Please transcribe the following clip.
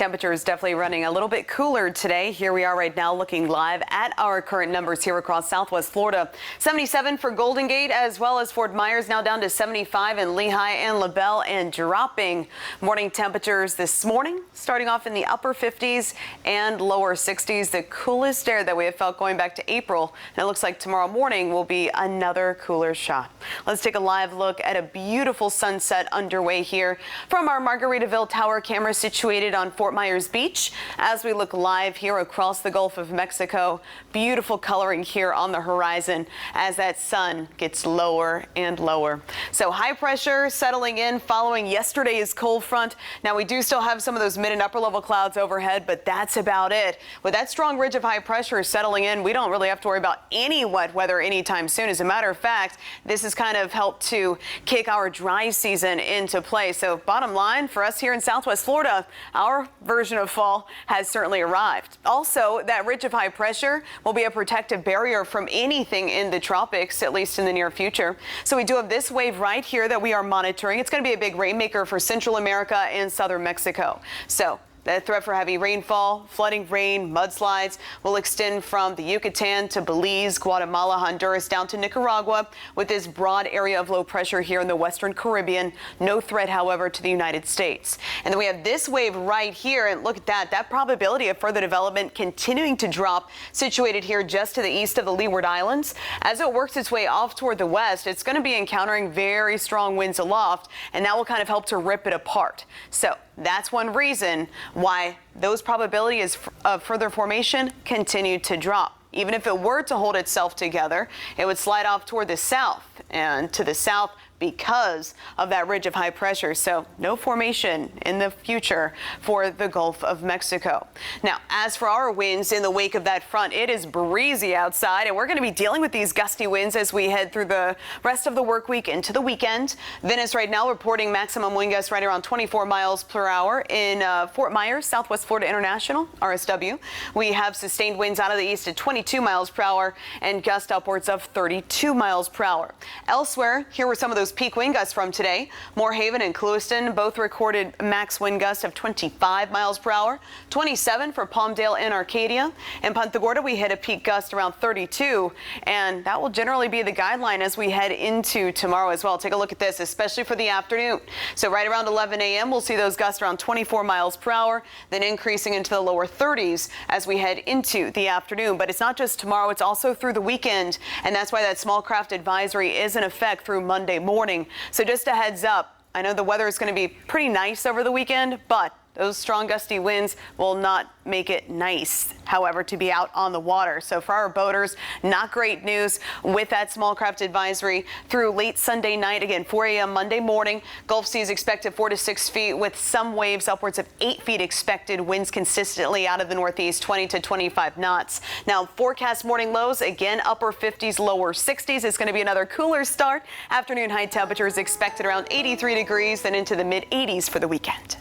Temperatures definitely running a little bit cooler today. Here we are right now looking live at our current numbers here across Southwest Florida. 77 for Golden Gate as well as Fort Myers, now down to 75 in Lehigh and LaBelle, and dropping. Morning temperatures this morning starting off in the upper 50s and lower 60s. The coolest air that we have felt going back to April. And it looks like tomorrow morning will be another cooler shot. Let's take a live look at a beautiful sunset underway here from our Margaritaville Tower camera situated on Fort Myers Beach. As we look live here across the Gulf of Mexico, beautiful coloring here on the horizon as that sun gets lower and lower. So high pressure settling in following yesterday's cold front. Now we do still have some of those mid and upper level clouds overhead, but that's about it. With that strong ridge of high pressure settling in, we don't really have to worry about any wet weather anytime soon. As a matter of fact, this has kind of helped to kick our dry season into play. So bottom line for us here in Southwest Florida, our version of fall has certainly arrived. Also, that ridge of high pressure will be a protective barrier from anything in the tropics, at least in the near future. So we do have this wave right here that we are monitoring. It's going to be a big rainmaker for Central America and southern Mexico. So the threat for heavy rainfall, flooding, rain, mudslides will extend from the Yucatan to Belize, Guatemala, Honduras, down to Nicaragua, with this broad area of low pressure here in the Western Caribbean. No threat, however, to the United States. And then we have this wave right here, and look at that probability of further development continuing to drop, situated here just to the east of the Leeward Islands. As it works its way off toward the west, it's going to be encountering very strong winds aloft, and that will kind of help to rip it apart. So that's one reason why those probabilities of further formation continue to drop. Even if it were to hold itself together, it would slide off toward the south and to the south because of that ridge of high pressure. So no formation in the future for the Gulf of Mexico. Now, as for our winds in the wake of that front, it is breezy outside, and we're going to be dealing with these gusty winds as we head through the rest of the work week into the weekend. Venice right now reporting maximum wind gusts right around 24 miles per hour in Fort Myers, Southwest Florida International, RSW. We have sustained winds out of the east at 22 miles per hour and gust upwards of 32 miles per hour. Elsewhere, here were some of those peak wind gusts from today. Moorhaven and Clewiston both recorded max wind gusts of 25 miles per hour, 27 for Palmdale and Arcadia. In Punta Gorda, we hit a peak gust around 32, and that will generally be the guideline as we head into tomorrow as well. Take a look at this, especially for the afternoon. So right around 11 a.m., we'll see those gusts around 24 miles per hour, then increasing into the lower 30s as we head into the afternoon. But it's not just tomorrow, it's also through the weekend, and that's why that small craft advisory is in effect through Monday morning. So just a heads up, I know the weather is going to be pretty nice over the weekend, but those strong gusty winds will not make it nice, however, to be out on the water. So for our boaters, not great news with that small craft advisory through late Sunday night. Again, 4 a.m. Monday morning. Gulf seas expected 4 to 6 feet with some waves upwards of 8 feet expected. Winds consistently out of the northeast, 20 to 25 knots. Now, forecast morning lows, again, upper 50s, lower 60s. It's going to be another cooler start. Afternoon high temperatures expected around 83 degrees, then into the mid 80s for the weekend.